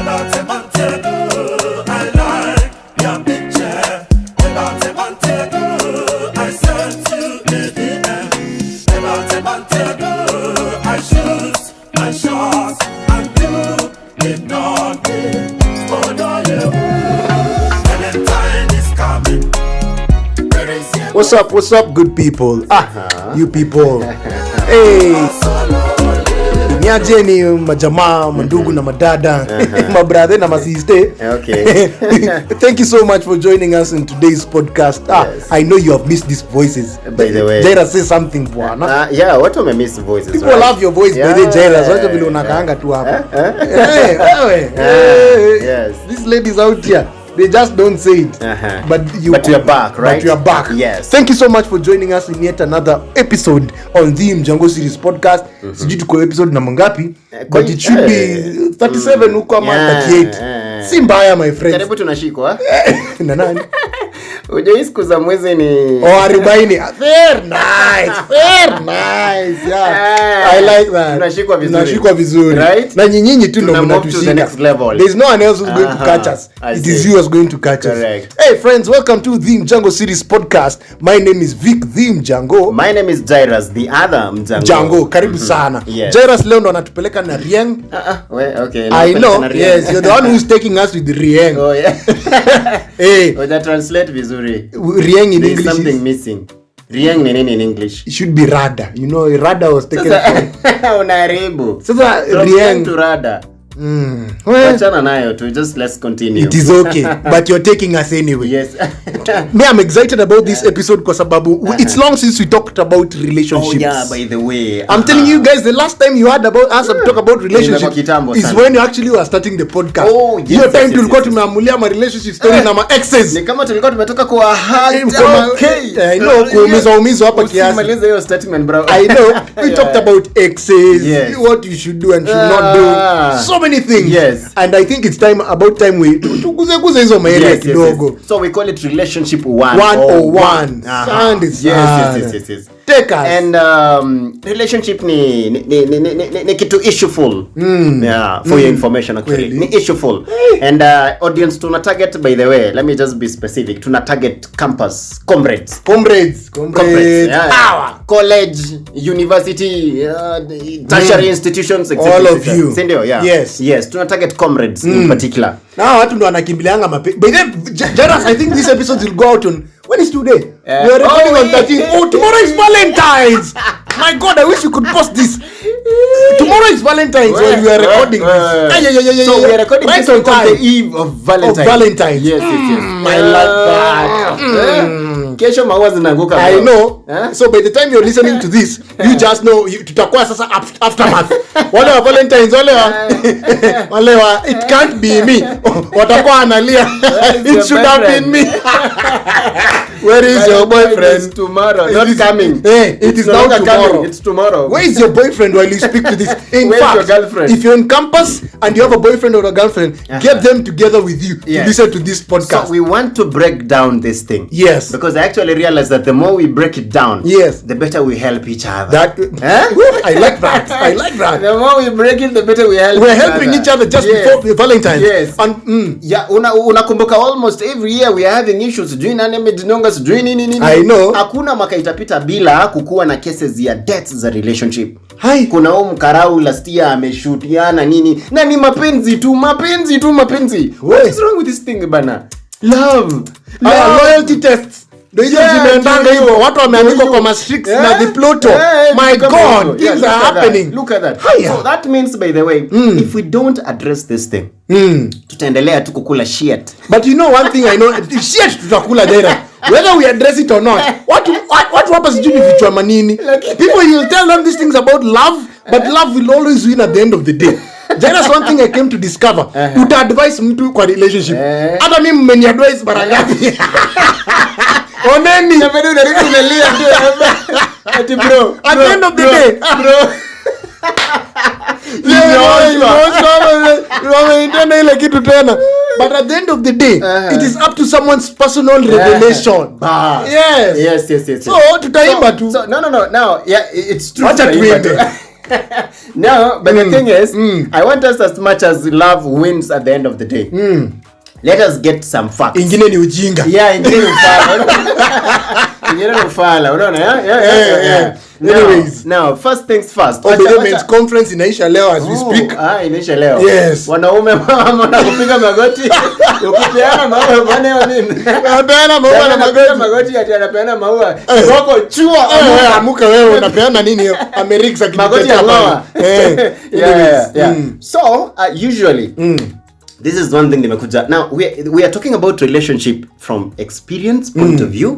About a month ago, I like your picture. About a month ago, I sent you a DM. About a month ago, I shoot my shots and you ignored me. Oh no, you. Valentine is coming. What's up, good people? You people. Hey. Niajeni majamaa, mandugu na madada, my brother na masiste. Okay. Thank you so much for joining us in today's podcast. Yes. I know you have missed these voices. By the way. Jairus, say something bwana. Yeah, what am I miss voices? People love your voice, by the Jairus. Wacha vile unakaanga tu hapa. Yes. These ladies out here, they just don't say it. But you are back, right? But you are back. Yes. Thank you so much for joining us in yet another episode on the Mjango Series podcast. Sijui tuko episode namba ngapi, but it should be 37 huko ama 38. Si mbaya my friends. Karibu tunashikwa. Na nani? Ujoi siku za mwezi ni 40. Fair nice. Yeah. I like that. Tunashikwa vizuri. Right? Na nyinyi tu ndo mnatushika. There's no one else who's going to catch us. It is you who's going to catch Correct. us. Hey friends, welcome to the Mjango Series podcast. My name is Vic the Mjango. My name is Jairus the other Mjango. Mjango, karibu sana. Yes. Jairus leo ndo anatupeleka na Rieng. Okay. I know. Yes, you're the one who's taking us with the Rieng. Oh yeah. Hey. Oja translate vizuri. Rieng in There's English something missing. Rieng ni nini in English? it should be rada. You know, rada was taken from. Unaharibu. Sasa Rieng to rada. Well, Achana nayo tu, just let's continue. it is okay, but you're taking us anyway. Yes. Me, I'm excited about this episode kwa sababu it's long since we talked about relationships. Oh yeah, by the way. I'm telling you guys, the last time you heard about us talk about relationships is when you actually were starting the podcast. Oh, yes. Hiyo time tulikuwa tumeamulia ma relationship story na ma exes. Ni kama tulikuwa tumetoka kwa Okay. I know, kuumizwa hapa kiasi. Usimalize hiyo statement bro. I know. We talked about exes, Yes. what you should do and should not do. So many things. Yes. And I think it's about time we tuguze hizo maeneo kidogo. So we call it relationship 101. Yes. Take us. And relationship ni kitu issueful. Yeah, for your information actually. Really? Ni issueful. And audience tuna target, by the way, let me just be specific. Tuna target campus comrades. Yeah. College, university, tertiary institutions, etc. All of you. Sindio, yeah. Yes, tuna target comrades in particular. Now watu ndo wanakimbilianga mape. By then, Jairus, I think this episode will go out on when is today? We are recording on 13. Oh, tomorrow is Valentines. My God, I wish you could post this. Tomorrow is Valentines when we are recording this. So we are recording right this on the eve of Valentine. Yes. I like that. Kesho maua zinaanguka. I know. So by the time you're listening to this, you just know tutakuwa sasa aftermath. Wale wa Valentines, wale wa it can't be me. Watakuwa analia. It should have been me. Where is your boyfriend? It's tomorrow, not coming. Hey, it is now tomorrow. It's tomorrow. Where is your boyfriend while you speak to this? Where's your girlfriend? If you're in campus and you have a boyfriend or a girlfriend, get them together with you to listen to this podcast. So we want to break down this thing. Yes. Because I actually realized that the more we break it down, the better we help each other. I like that. The more we break it, the better we help. We're helping each other just before Valentine's. Yes. And unakumbuka almost every year we are having issues. Sijui nani amejinonga, sijui nini. I know. Hakuna mwaka itapita bila kukuwa na cases ya deaths za relationship. Hai. Kuna mkarau last year ameshutiana nini. Na ni mapenzi tu. What is wrong with this thing bana? Love. Loyalty tests. Ndio hizo zimeendanga hivyo. Watu wameandikwa kwa mastrix na the Pluto. My God, things are happening. Look at that. So that means, by the way, if we don't address this thing, tutaendelea tu kukula shit. But you know one thing I know, shit tutakula Jairus. Whether we address it or not. Watu hapa sijui ni vichwa manini. People, you'll tell them these things about love, but love will always win at the end of the day. Jairus, one thing I came to discover, uta-advise mtu kwa relationship. Hata mimi mmeni-advise mara ngapi? Oneni. Jamani unarudi unalia tu. Ati bro. At the end of the day, bro. ile kitu tena. But at the end of the day, it is up to someone's personal revelation. Yes. So tutaimba tu. So no. Now, yeah, it's true. Wacha tuimbe. No, but the thing is, I want us, as much as love wins at the end of the day, let us get some facts. Ingine ni ujinga. Yeah, ingine ni ufala. Ingine ni ufala. Unaona? Yeah. Now, first things first. Obedience conference inaisha leo as we speak. Inaisha leo. Yes. Wanaume wanakupiga magoti. Ukipeana maua bwana nini? Anapeana maua na magoti ati anapeana maua. Wako chua. Amuka wewe unapeana nini hiyo? America magoti ya maua. Yeah. So, usually this is one thing nimekuja. Now we are talking about relationship from experience point of view,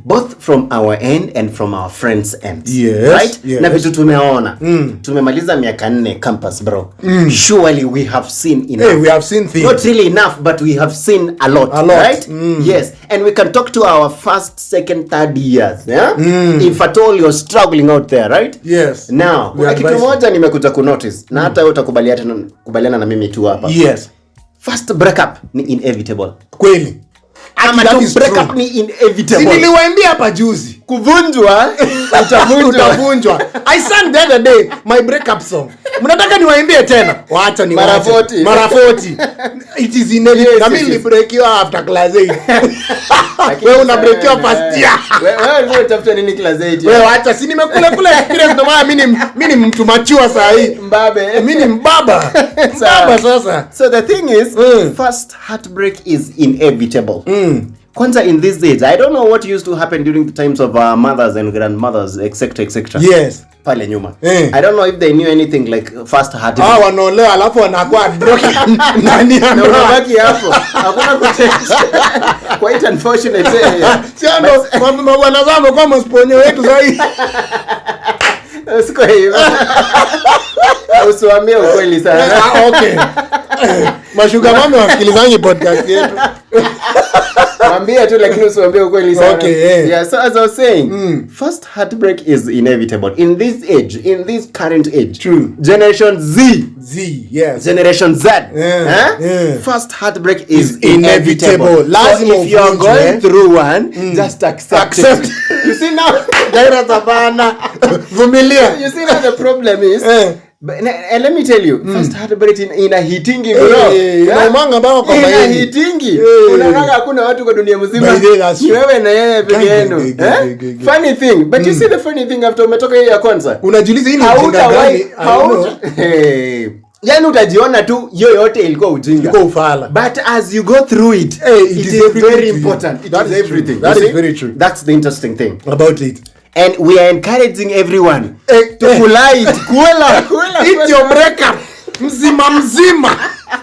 both from our end and from our friends' ends. Yes, right? Yes. Na vitu tumeona. Tumemaliza miaka 4 campus bro. Surely we have seen enough. Hey, we have seen things. Not really enough, but we have seen a lot. Right? Yes. And we can talk to our first, second, third years. Yeah? If at all you're struggling out there, right? Yes. Now, kitu moja nimekuja ku notice na hata wewe utakubaliana na mimi tu hapa. Yes. First breakup ni inevitable. Kweli. Ama breakup ni inevitable. Niliwaambia hapa juzi. Kuvunjwa, utavunjwa. I sang the other day my breakup song. Mnataka niwaambie tena? Waacha ni mara 40. Mara 40. It is inevitable. Na mimi nilibreakiwa after class 8. Wewe una breakiwa first year. Wewe unatafuta nini class 8? Wewe acha si nimekula experience ndio maana mimi ni mtu mature saa hii. Mbabe. Mimi ni mbaba. Mbaba sasa. So the thing is, first heartbreak is inevitable. Kwanza in these days, I don't know what used to happen during the times of our mothers and grandmothers, etc. Yes. Pale nyuma. I don't know if they knew anything like first heartbreak. Wanaolewa alafu wanakuwa broken. Nani anabaki hapo? Hakuna kutengeneza. Quite unfortunate. Sio mabwana zangu kwa msponyo wetu sasa. Siko hivyo. Usiwaambie ukweli sana. Okay. Mashuga mama wasikilizangi podcast yetu. Mwambie tu lakini usiwaambie ukweli sana. Okay, yeah, so as I was saying, first heartbreak is inevitable. In this age, in this current age. True. Generation Z, yes. Generation Z. First heartbreak is inevitable. Lazima so if you are going through one, just accept it. You see now, Jairus hapana. Vumilia. You see now the problem is but and let me tell you, first heartbreak in a hitingi bro. Inaumanga bao kwa ina hitingi. Unaona hakuna watu kwa dunia mzima. Wewe na yeye peke yenu. Funny thing, but you see the funny thing after umetoka hiyo ya kwanza. Unajiuliza hii ni ujinga gani? Yani utajiona tu yoyote ilikuwa ujinga. Ilikuwa ufala. But as you go through it, it is very important. It is everything. That is very true. That's the interesting thing about it. And we are encouraging everyone to kula it. Eat your breakup. Mzima.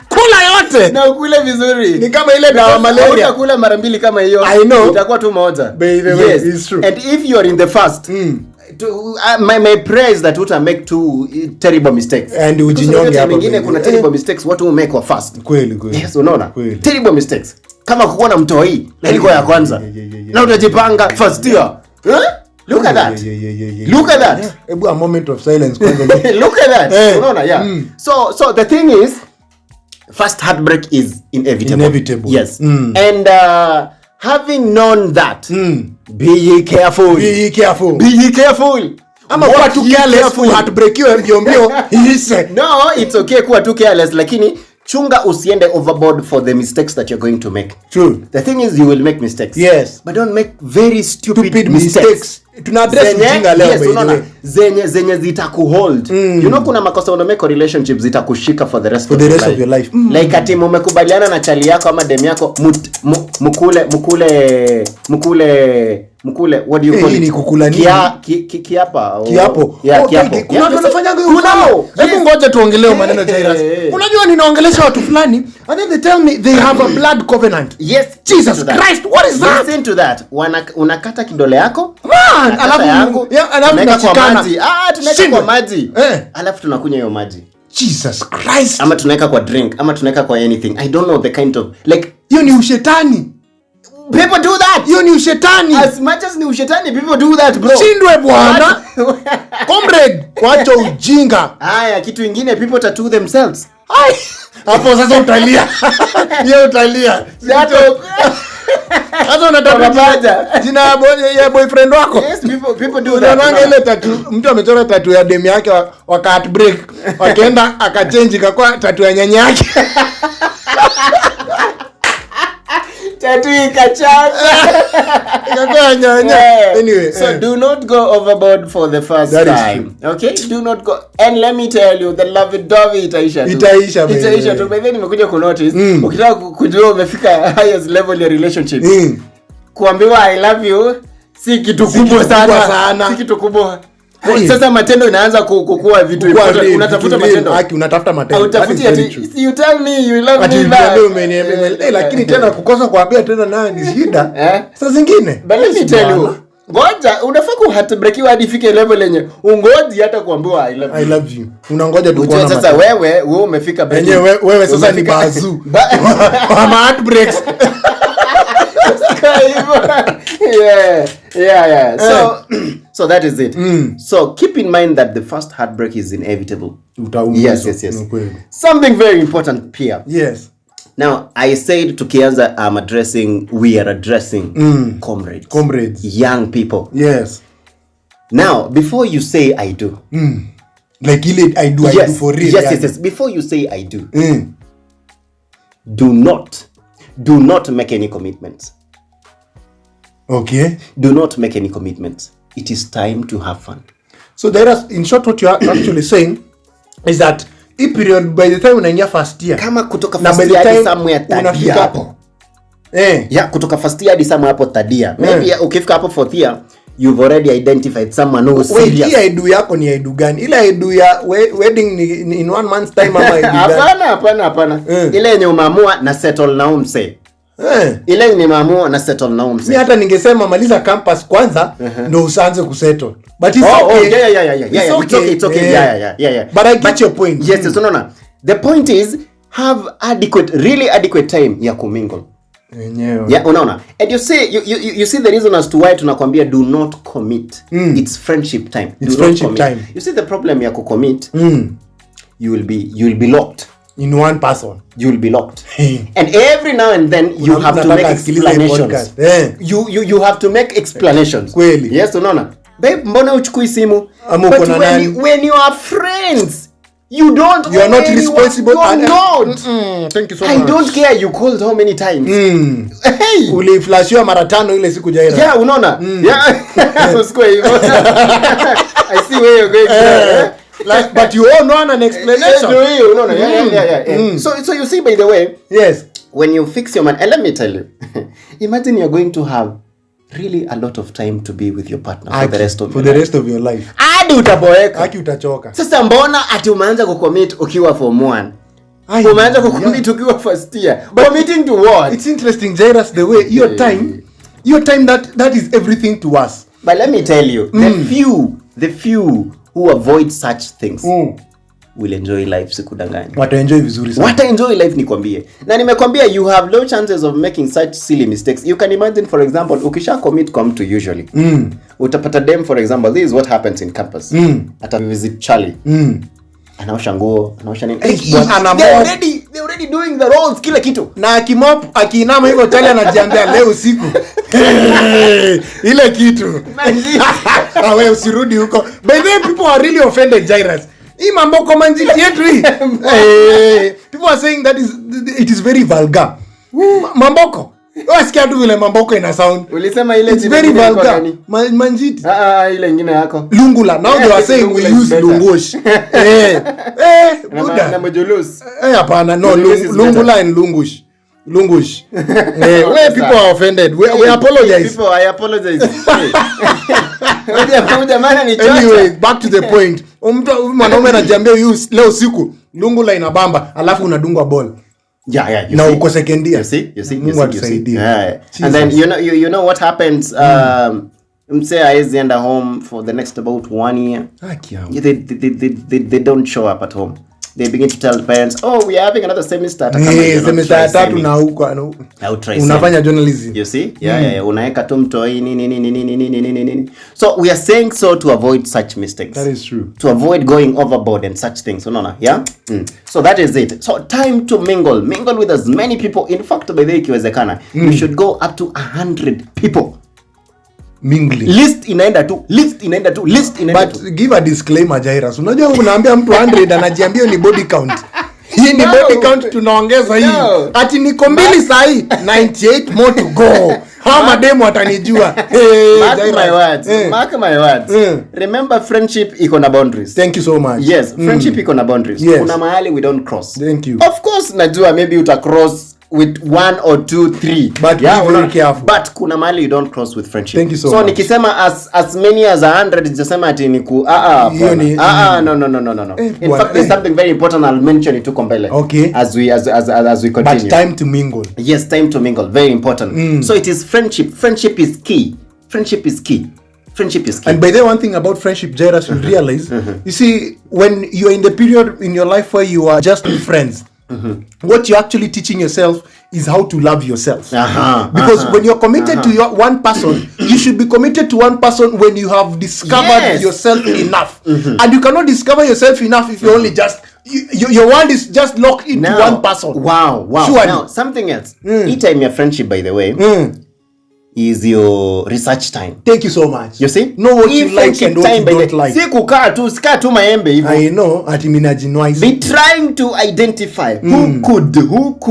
Kula yote. Na ukule vizuri. Ni kama ile dawa malaria. Utakula mara mbili kama hiyo. Itakuwa tu moja. Yes, it's true. And if you are in the first, my prayer is that uta make two terrible mistakes. And ujinyonge hapo. Mengine kuna terrible mistakes watu make wa first. Kweli. Yes, unaona? Terrible mistakes. Kama kukuwa na mtoi na ilikuwa ya kwanza. Na utajipanga first year. Look at that. Look at that. A moment of silence. Look at that. Unaona? Yeah. So the thing is, first heartbreak is inevitable. Yes. And having known that, be careful. Ama kuwa too careless heartbreak you mbio. No, it's okay kuwa too careless, lakini chunga usiende overboard for the mistakes that you're going to make. True. The thing is you will make mistakes. Yes. But don't make very stupid mistakes. Tuna address ujinga leo by zenye zitakuhold. You know kuna makosa una make relationships zitakushika for the rest of your life. Like ati mmekubaliana na chali yako ama dem yako mkule what do you call it? Ni kukula nini? Kiapo. Yeah, kiapo. Kuna watu wanafanya hivyo. Hebu ngoja tuongelee maneno Jairus. Unajua ninaongelesha watu fulani and then they tell me they have a blood covenant. Yes, Jesus Christ, what is that? Listen to that. Unakata kidole yako? Alafu tunachikana. Tunaweka kwa maji. Alafu tunakunywa hiyo maji. Jesus Christ. Ama tunaweka kwa drink, ama tunaweka kwa anything. I don't know the kind of like hiyo ni ushetani. People do that. Hiyo ni ushetani. As much as ni ushetani, people do that, bro. Shindwe bwana. Comrade, kwacha ujinga. Haya, kitu kingine people tattoo themselves. Hapo sasa utalia. Hiyo utalia. Sasa unatafuta jina ya boyfriend wako. Yes, people do that. Unaona ile tattoo, mtu amechora tattoo ya demu yake waka heartbreak, wakaenda akachange ikakuwa tattoo ya nyanya yake. Tattoo ikachacha. Ikakuwa nyanya. Anyway, so do not go overboard for the first time. Okay? Do not go. And let me tell you, the love-dovey itaisha tu. Itaisha tu. By then nimekuja ku notice, ukitaka kujua umefika highest level ya relationship. Kuambiwa I love you si kitu kubwa sana. Si kitu kubwa. Sasa matendo inaanza kukua vitu important. Unatafuta matendo. Unatafuta matendo. Utafuti ati you tell me you love me back. Lakini tena kukosa kuambia tena nayo ni shida. Sasa zingine. But let me tell you. Ngoja unafaa ku heartbreakiwa hadi fike level yenye ungoji hata kuambiwa I love you. Unangoja tu kuona. Sasa wewe umefika bench. Wewe sasa ni bazu. Kama heartbreaks. Yeah. So that is it. So keep in mind that the first heartbreak is inevitable. Yes. Something very important, Pia. Yes. Now, I said tukianza we are addressing comrades, young people. Yes. Now, before you say I do. Like I do for real. Yes. Before you say I do. Do not make any commitments. Okay. Do not make any commitments. It is time to have fun. So in short, what you are actually saying is that hii period by the time unaingia first year, kama kutoka first year hadi somewhere third year hapo. Kutoka first year hadi somewhere hapo third year. Maybe ukifika hapo fourth year, you've already identified someone who is serious. Hii idea yako ni idea gani? Ile idea ya wedding ni in 1 month's time ama idea gani? Hapana. Ile yenye umeamua na settle na umse. Ile ni maamua na settle na umse. Mimi hata ningesema maliza campus kwanza ndio uanze kusettle. But it's okay. Yeah. It's okay. Yeah. But I get your point. Yes, so no. The point is have really adequate time ya kumingle. Yeah, unaona. And you see the reason as to why tunakwambia do not commit. It's friendship time. It's friendship time. You see the problem ya kucommit. You will be locked. In one person you will be locked. And every now and then you have to make explanations. You have to make explanations. Kweli. Yes, unaona. Babe, mbona uchukui simu? But when you are friends, you are not responsible. You are not. Thank you so much. I don't care you called how many times. Hey. Uliflashiwa mara 5 ile siku Jairus. Yeah, unaona. Yeah. Usikue hivyo. I see where you're going. But you all know an explanation. Yeah. So you see, by the way, yes, when you fix your mind, and let me tell you, imagine you're going to have really a lot of time to be with your partner for the rest of your life. Hadi utaboeka. Haki utachoka. Sasa mbona ati umeanza kucommit ukiwa form 1? Umeanza kucommit ukiwa first year. Committing to what? It's interesting, Jairus, the way your time that is everything to us. But let me tell you, the few who avoid such things will enjoy life, sikudanganya. Wataenjoy vizuri sana. Wataenjoy life nikwambie. Na nimekwambia you have low chances of making such silly mistakes. You can imagine, for example, ukisha commit to usually. Utapata dem, for example, this is what happens in campus. Ata visit Charlie. Anaosha nguo, anaosha nini. They already doing the roles, kila kitu. Na akiinama hivyo Charlie anajiambia leo usiku. Ile kitu. Wewe usirudi huko. By the way, people are really offended, Jairus. Hii mambo kwa manjiti yetu hii. People are saying that it is very vulgar. Mamboko. Wasikia tu vile mamboko ina sound. Ulisema ile it's very vulgar. Manjiti. Ile nyingine yako. Lungula. Now they are saying we use lungush. Na mojulus. Hapana, no, lungula and lungush. Where people are offended. We apologize. People, I apologize. Anyway, back to the point. Mwanaume anajiambia leo siku lungula inabamba alafu unadungwa ball. Yeah. Na uko second year. You see. Yeah. And then you know what happens mse haezi enda home for the next about 1 year. They don't show up at home. they begin to tell parents, oh, we are having another semester. Semester ya 3 na huko unafanya journalism. You see? Yeah. Unaeka tu mtoi nini. So we are saying so to avoid such mistakes. That is true. To avoid going overboard and such things. Unaona? Yeah? So that is it. So time to mingle with as many people. In fact, by the way, ikiwezekana, you should go up to 100 people. Mingling. List inaenda tu. But give a disclaimer, Jairus. Unajua unaambia mtu 100 anajiambia ni body count. Hii ni body count tunaongeza hii. Ati niko mbili sahi 98 more to go. How mademu atanijua. Mark my words. Remember, friendship iko na boundaries. Thank you so much. Yes, friendship iko na boundaries. Yes. Kuna mahali we don't cross. Thank you. Of course najua maybe uta cross with 1 or 2 3, but be very careful. But kuna mahali you don't cross with friendship. Thank you so much. Nikisema as many as 100 nitasema ati niku no. In fact, there's something very important I'll mention it to mbele. Okay. As we continue. But time to mingle. Yes, time to mingle, very important. So it is friendship. Friendship is key. And by the one thing about friendship, Jairus, you realize, you see, when you are in the period in your life where you are just friends, what you're actually teaching yourself is how to love yourself. Because when you're committed to one person, you should be committed to one person when you have discovered yourself enough. And you cannot discover yourself enough if you only just your world is just locked into one person. Wow. Surely. Now something else. Each time your friendship, by the way, is your research time. Thank you so much. You see? Know what you like and what you don't like. Si kukaa tu maembe hivyo. I know, ati minajinoise. Be trying to identify who could.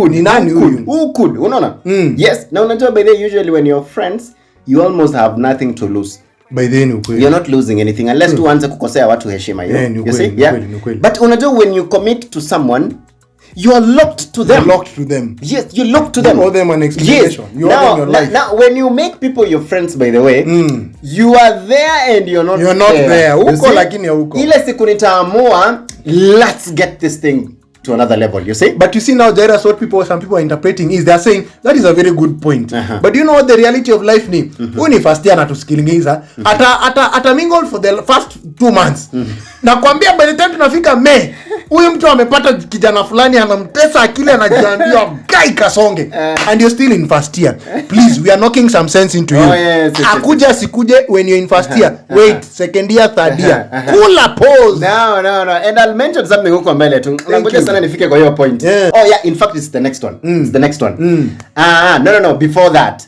Ni nani huyu? Who could? Unaona? Yes. Now unajua by the way, usually when you're friends, you almost have nothing to lose. By then ukweli. You're not losing anything unless tu anze kukosea watu heshima hiyo. You see? Yeah. But unajua when you commit to someone, you are locked to them. You're locked to them. Yes, you're locked to them. You owe them an explanation. Yes. You owe them your life. Now, when you make people your friends, by the way, you are there and you're not there. You're not there. Uko lakini hauko. Ile siku nitaamua, let's get this thing to another level, you see? But you see now, Jairus, some people are interpreting is they're saying that is a very good point. But you know what the reality of life ni? Uni first year natusikiliza. Ata mingle for the first 2 months. Nakwambia by the time tunafika May, huyu mtu amepata kijana fulani anamtesa akili anajiambia gai kasonge. And you're still in first year. Please, we are knocking some sense into you. Akuja sikuje when you're in first year. Wait, second year, third year. Kula pause. No. And I'll mention something huko mbele tu. Ngoja sana nifike kwa hiyo point. Oh yeah, in fact it's the next one. It's the next one. No. Before that.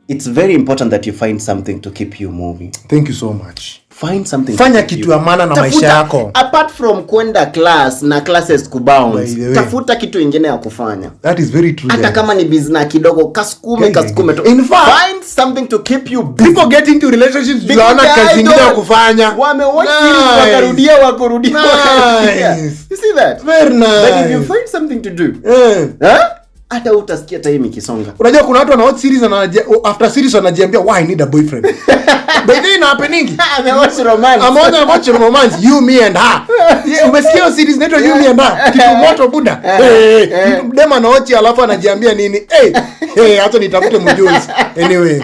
It's very important that you find something to keep you moving. Thank you so much. Find something. Fanya kitu ya maana na maisha yako. Apart from kwenda class na classes kubounce, tafuta kitu ingine ya kufanya. That is very true. Hata kama ni business kidogo, kasukume tu. In fact, find something to keep you busy. People get into relationships tunaona kazi ingine ya kufanya. Wamewatch series wakarudia. You see that? Very nice. But if you find something to do, hata utasikia time ikisonga. Unajua kuna watu wanaotch series na after series wanajiambia why I need a boyfriend. But then happening. Amewatch romance. I'm watching romance, you me and her. Umesikia series inaitwa you me and her. Kitu moto buda. Dem anaochi alafu anajiambia nini? Hata nitafute mjuzi. Anyway.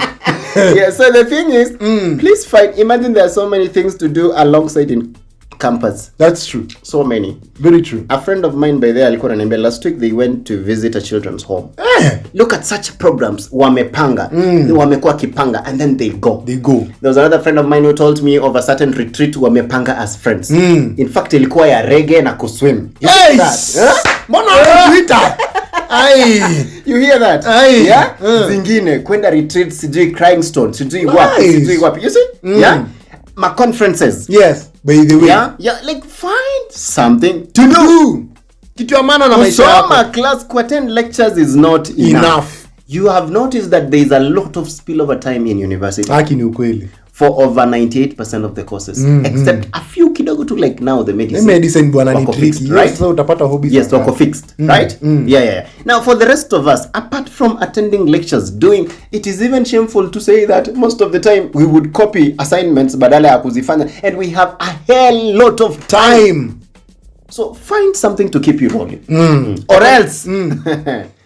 So the thing is, please imagine there are so many things to do alongside in campus. That's true. So many. Very true. A friend of mine by there alikuwa ananiambia last week they went to visit a children's home. Look at such programs. Wamepanga. Wamekuwa kipanga and then they go. There was another friend of mine who told me of a certain retreat wamepanga as friends. In fact ilikuwa ya reggae na kuswim. Mbona Twitter? You hear that? Yeah? Zingine kwenda retreat sijui Crying Stone, sijui wapi. You see? Yeah? My conferences. Yes. By the way. Yeah, like find something to do. Kitu ya maana na maisha yako. Kusoma class, to attend lectures is not enough. You have noticed that there is a lot of spillover time in university. Haki ni ukweli. For over 98% of the courses, except a few kidogo to like now the medicine. Medicine bwana ni tricky, right? So utapata hobbies. Yes, wako fixed, right? Yeah. Now for the rest of us, apart from attending lectures, it is even shameful to say that most of the time we would copy assignments badala ya kuzifanya, and we have a hell lot of time. So find something to keep you rolling. Or else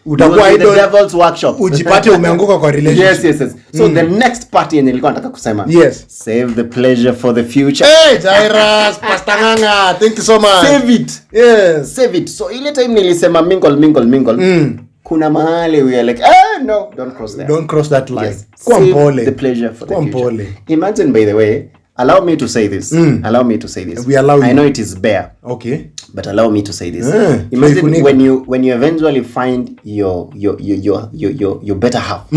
utakuwa the devil's workshop. Ujipate umeanguka kwa relationship. Yes. So the next part yenye nilikuwa nataka kusema. Yes. Save the pleasure for the future. Hey, Jairus, Pastor Nganga, thank you so much. Save it. Yes. Save it. So ile time nilisema mingle. Kuna mahali we are like, no, don't cross there. Don't cross that line. Yes. Kwa Save mpole. the pleasure for the future. Mpole. Imagine, by the way, allow me to say this. We allow you. I know it is bare. Okay. But allow me to say this. Imagine when you eventually find your better half.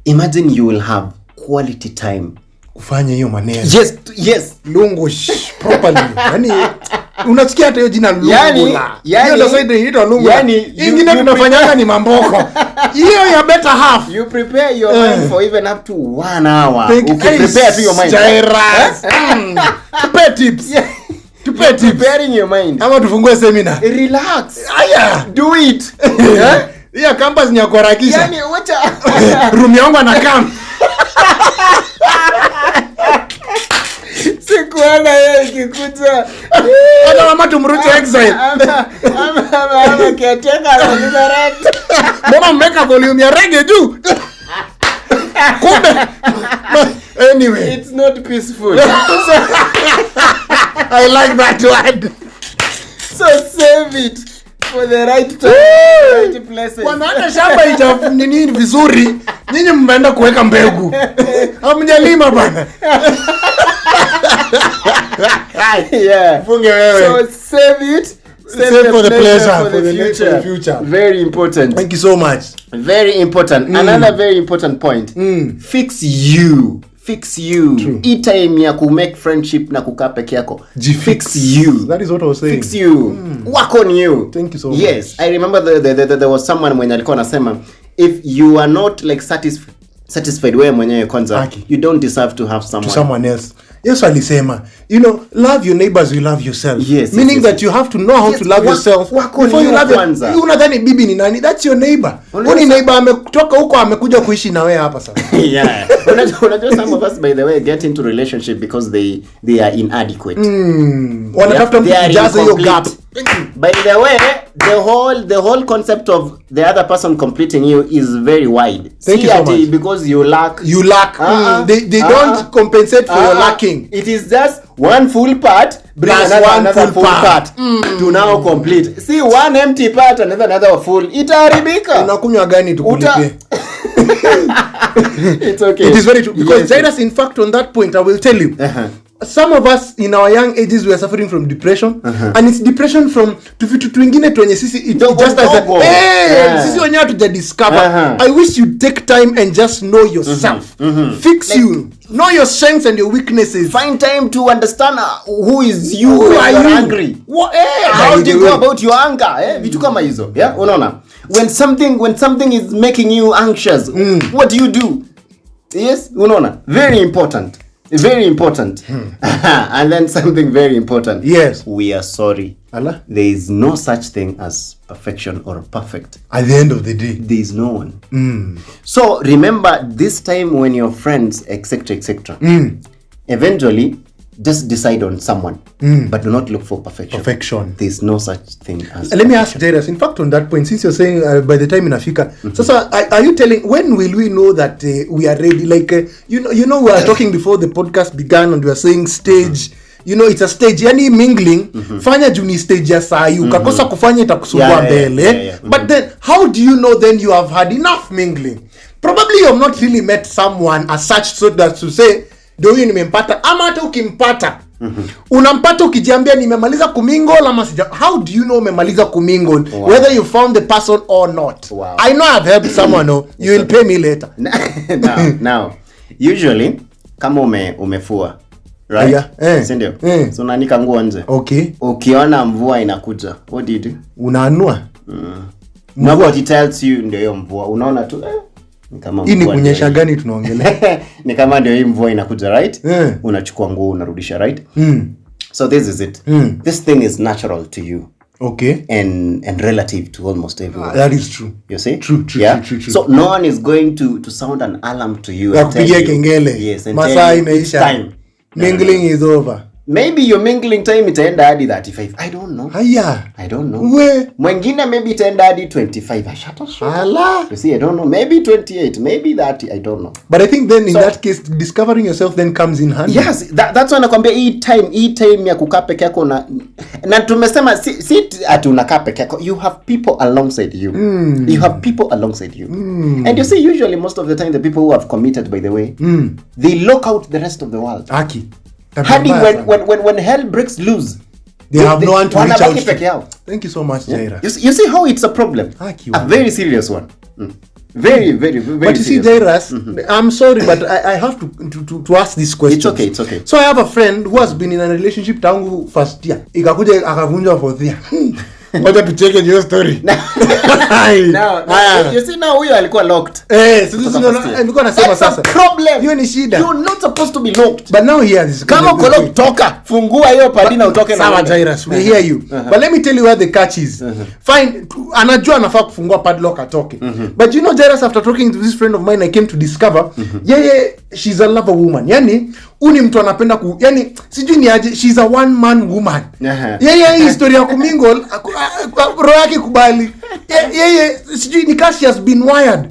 Imagine you will have quality time. Kufanya hiyo maneno. Yes. Lungu properly. Yani unasikia hata hiyo jina lungu. Hiyo ndio sasa inaitwa lungu. Ingine tunafanyanga ni mamboko. Hiyo ya better half. You prepare your mind for even up to 1 hour. Prepare to your mind. Jairus. Tupe tips. Preparing your mind. Ama tufungue seminar. Relax. Aya, do it. Hiyo campus ni ya kuharakisha. Yani wacha room yangu anakam. Sikuona yeye ikikuja. Hata mama tumrudi exile. Ama kiateka na liberate. Mbona mmeka volume ya reggae juu? Kumbe. Anyway, it's not peaceful. I like that word. So save it for the right time, right places. Wanaona shamba ita nini vizuri, nyinyi mmeenda kuweka mbegu. Hamjalima bana. Yeah. Funge wewe. So save it. Save for the pleasure for the future. Very important. Thank you so much. Very important. Another very important point. Fix you. True. Hii time ya ku make friendship na kukaa peke yako. Fix you. That is what I was saying. Fix you. Work on you. Thank you so much. Yes, I remember there was someone when alikuwa anasema if you are not like satisfied wewe mwenyewe kwanza, you don't deserve to have someone else. Yes, alisema, love your neighbors, you love yourself. Yes, meaning that you have to know how to love yourself before you love kwanza. Unadhani bibi ni nani? That's your neighbor. Uni neighbor ametoka huko amekuja kuishi na wewe hapa sasa. Yeah. Unajua some of us by the way get into relationship because they are inadequate. Wanatafuta kujaza hiyo gap. By the way, the whole concept of the other person completing you is very wide. Thank you so much. Because you lack. They don't compensate for your lacking. It is just one full part plus another full part to now complete. See, one empty part another full. Itaharibika. Unakunywa gani tukulipe? It's okay. It is very true because Jairus, in fact, on that point, I will tell you. Some of us in our young ages we are suffering from depression, and it's depression from vitu wengine tu wenye sisi just as sisi wenyewe tuja discover. I wish you take time and just know yourself. Fix you. Know your strengths and your weaknesses. Find time to understand who is you. Who are you? Angry. How do you go about your anger? Vitu kama hizo. Yeah, unaona. When something is making you anxious, what do you do? Yes, unaona. Very important. And then something very important. Yes. We are sorry. Allah? There is no such thing as perfection or perfect. At the end of the day. There is no one. So remember this time when your friends, etc. Eventually, just decide on someone. But do not look for perfection. There is no such thing as Let me ask Jairus, in fact, on that point, since you're saying by the time in Africa, so are you telling, when will we know that we are ready? Like, we were talking before the podcast began and we were saying stage, it's a stage, yani mingling, fanya juni stage ya saa yu, kakosa kufanya itakusumbua mbele. But then, how do you know then you have had enough mingling? Probably you have not really met someone as such so that to say, do you nimempata ama hata ukimpata unampata ukijiambia nimemaliza kumingle ama sija. How do you know umemaliza kumingle whether you found the person or not? I know I've helped someone. You will pay me later. now usually kama umefua right? Sindio? So unanika nguo nje. Okay. Ukiona mvua inakuja, what do you do? Unaanua. Nobody tells you ndio hiyo mvua. Unaona tu hii ni kunyesha gani tunaongelea? Ni kama ndio hii mvua inakuja, right? Unachukua nguo unarudisha, right? So this is it. This thing is natural to you. Okay. And relative to almost everyone. That is true. You see? True. So no one is going to sound an alarm to you and tell you, kengele. Yes, and Masaa imeisha. Mingling is over. maybe your mingling time itaenda hadi 35. I don't know. Haya. I don't know. We. Mwingine maybe itaenda hadi 25. Shut Ala. You see, I don't know. Maybe 28, maybe 30, I don't know. But I think then in that case discovering yourself then comes in handy. Yes, that's why nakwambia hii time ya kukaa peke yako na tumesema si ati unakaa peke yako. You have people alongside you. You have people alongside you. And you see, usually most of the time the people who have committed, by the way, they lock out the rest of the world. Aki. Hadi when hell breaks loose, they have no one to reach out to. Thank you so much, Jairus. You see how it's a problem? A very serious one. Very, very, very. But you see, Jairus, I'm sorry, but I have to ask this question. It's okay. So I have a friend who has been in a relationship tangu first year. Ikakuja akavunja fourth year. Ngoja tucheke your story. Now, you see now huyo alikuwa locked. Nilikuwa nasema sasa. Problem. Hiyo ni shida. You're not supposed to be locked. But now here this. Kama uko locked, toka. Fungua hiyo padi na utoke na. Sawa, Jairus, we hear you. But let me tell you where the catch is. Fine, anajua anafaa kufungua padlock atoke. But you know, Jairus, after talking to this friend of mine, I came to discover she's a lover woman. Yani uni mtu anapenda yani sijui ni aje, she's a one man woman. Yeye historia ya kumingle roho yake kubali. Yeye sijui ni kasi has been wired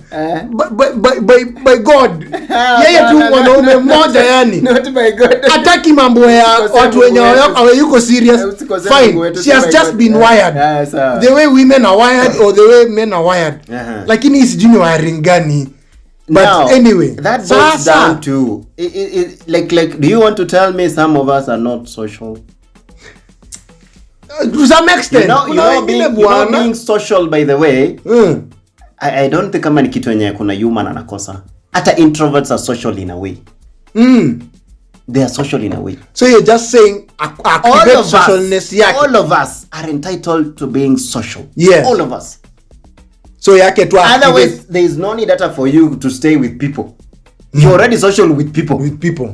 by God. Yeye tu mwanaume mmoja yani. Not by God. Hataki mambo ya watu wenye yuko serious. Fine. She has just been wired. The way women are wired or the way men are wired. Lakini sijui ni wiring gani. But now, anyway, that boils down to like do you want to tell me some of us are not social? To some extent. You know being social, by the way, I don't think kama ni kitu yenye kuna human anakosa. Hata introverts are social in a way. They are social in a way. So you're just saying activate socialness yake. All of us are entitled to being social. Yes. All of us. So yake tu otherwise there is no need data for you to stay with people. You're already social with people.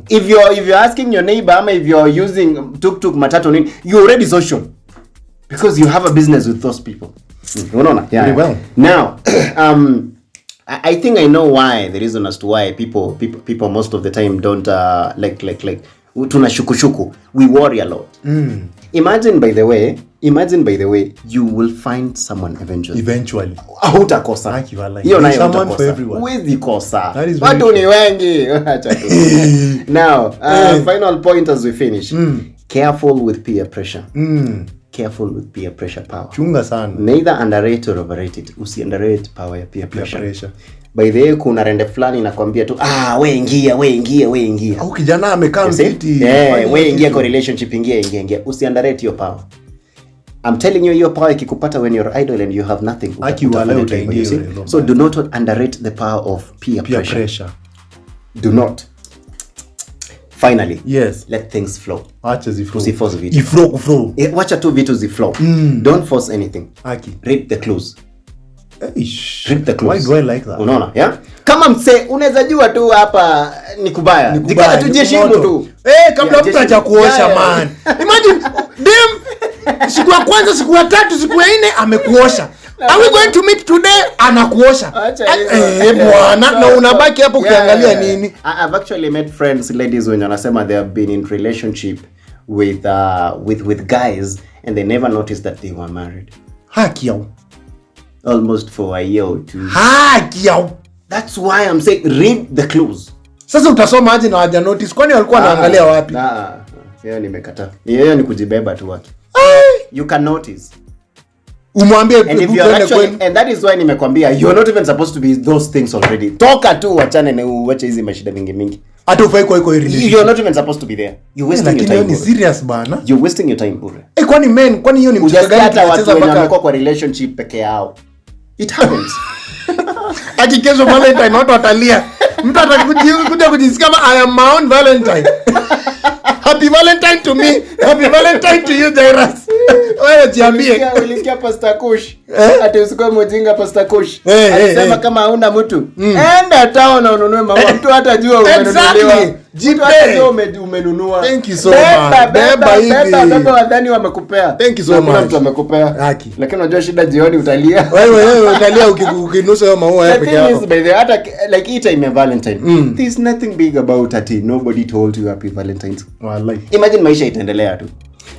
If you're asking your neighbor, if you're using tuk-tuk matatu, you're already social because you have a business with those people. Yeah. Very well. Now, I think I know why, the reason as to why people most of the time don't like tunashukushuku. We worry a lot. Imagine by the way, you will find someone eventually. Hutakosa. There's someone for everyone. Huwezi kosa. Watu ni wengi. Now, final point as we finish. Careful with peer pressure. Careful with peer pressure power. Chunga sana. Neither underrate or overrate it. Usi-underrate power ya peer pressure. By the way, kuna rende fulani nakwambia tu, we ingia. Au kijana amekaa mtiti. We ingia kwa relationship, ingia. Usi-underrate your power. I'm telling you, your power ikikupata when you're idle and you have nothing. So do not underrate the power of peer pressure. Do not. Finally, yes, let things flow. Acha ziflow. Usiforce vitu. Iflow. Wacha tu vitu ziflow. Don't force anything. Read the clues. Read the clues. Why do I like that? Unaona, yeah? Kama mse unaweza jua tu hapa ni kubaya. Jikana tujiheshimu tu. Kabla mtu acha kuosha man. Imagine siku ya kwanza, siku ya tatu, siku ya 4 amekuosha. Are we going to meet today? Anakuosha. Bwana, na unabaki hapo ukiangalia nini? I've actually met friends, ladies, when wanasema they have been in relationship with guys and they never noticed that they were married. Haki yao. Almost for a year or 2. Haki yao. That's why I'm saying read the clues. Sasa utasoma aje na haja notice? Kwani walikuwa wanaangalia wapi? Hiyo nimekataa. Hiyo ni kujibeba tu waki. You can notice. Umwambie and that is why nimekwambia you're not even supposed to be those things already. Toka tu wachane na uache hizi mashida mingi. Hata ufai kwa relationship. You're not even supposed to be there. You're wasting your time. Ni serious bana. You're wasting your time bure. Kwani hiyo ni mchezo gani tunacheza mpaka kwa relationship peke yao? It happens. Akikezo Valentine watu watalia. Mtu atakuja kujisikia I am my own Valentine. Happy Valentine to me. Happy Valentine to you, Jairus. wewe jiambie. Ulisikia Pastor Kush ati usikoe mjinga Pastor Kush alisema kama hauna mtu enda town na ununue maua, mtu hata jua umenunuliwa. Jipe umenunua. Thank you so much. Beba wadhani wamekupea. Thank you so much. Mtu amekupea. Lakini unajua shida jioni utalia. Wewe utalia ukinusa hiyo maua hapo yako. Hata like hii time ya Valentine. There's nothing big about it. Nobody told you happy Valentines. Wallahi. Imagine maisha itaendelea tu.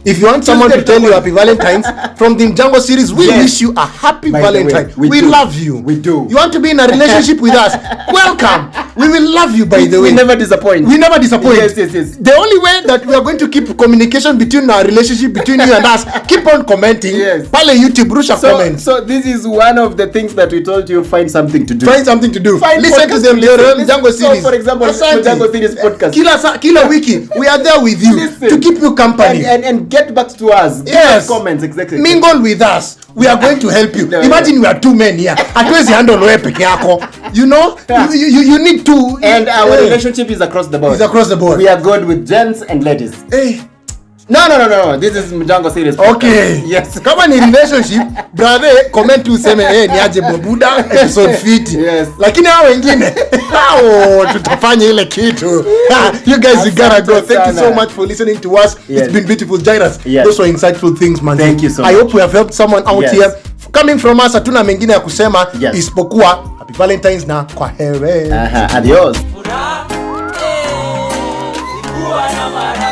If you want someone to tell you happy Valentines from the Mjango series, we wish you a happy Valentine. We love you. We do. You want to be in a relationship with us? Welcome. We will love you, by the way. We never disappoint. We never disappoint. Yes. The only way that we are going to keep communication between our relationship between you and us, keep on commenting. Yes. Pale YouTube, rusha comments. So this is one of the things that we told you, find something to do. Find something to do. Listen to them. Mjango series. So for example, Mjango series podcast. Kila wiki, we are there with you to keep you company. And get back to us. Yes. Comments exactly. Mingle with us. We are going to help you. Imagine we are two men here. Hatuwezi handle wewe peke yako. You know? You need to. And our relationship is across the board. It's across the board. We are good with gents and ladies. Hey. No. This is Mjango series. Okay. Yes. Kama ni relationship, brother, comment tu useme ni aje Bobuda episode 50. Yes. Lakini hao wengine tutafanya ile kitu. You guys you gotta go. Thank you so much for listening to us. Yes. It's been beautiful, Jairus. Yes. Those were insightful things, man. Thank you so much. I hope we have helped someone out here. Coming from us, hatuna mengine ya kusema isipokuwa happy Valentines na kwa heri. Adios. Furaha, ikuwa na mara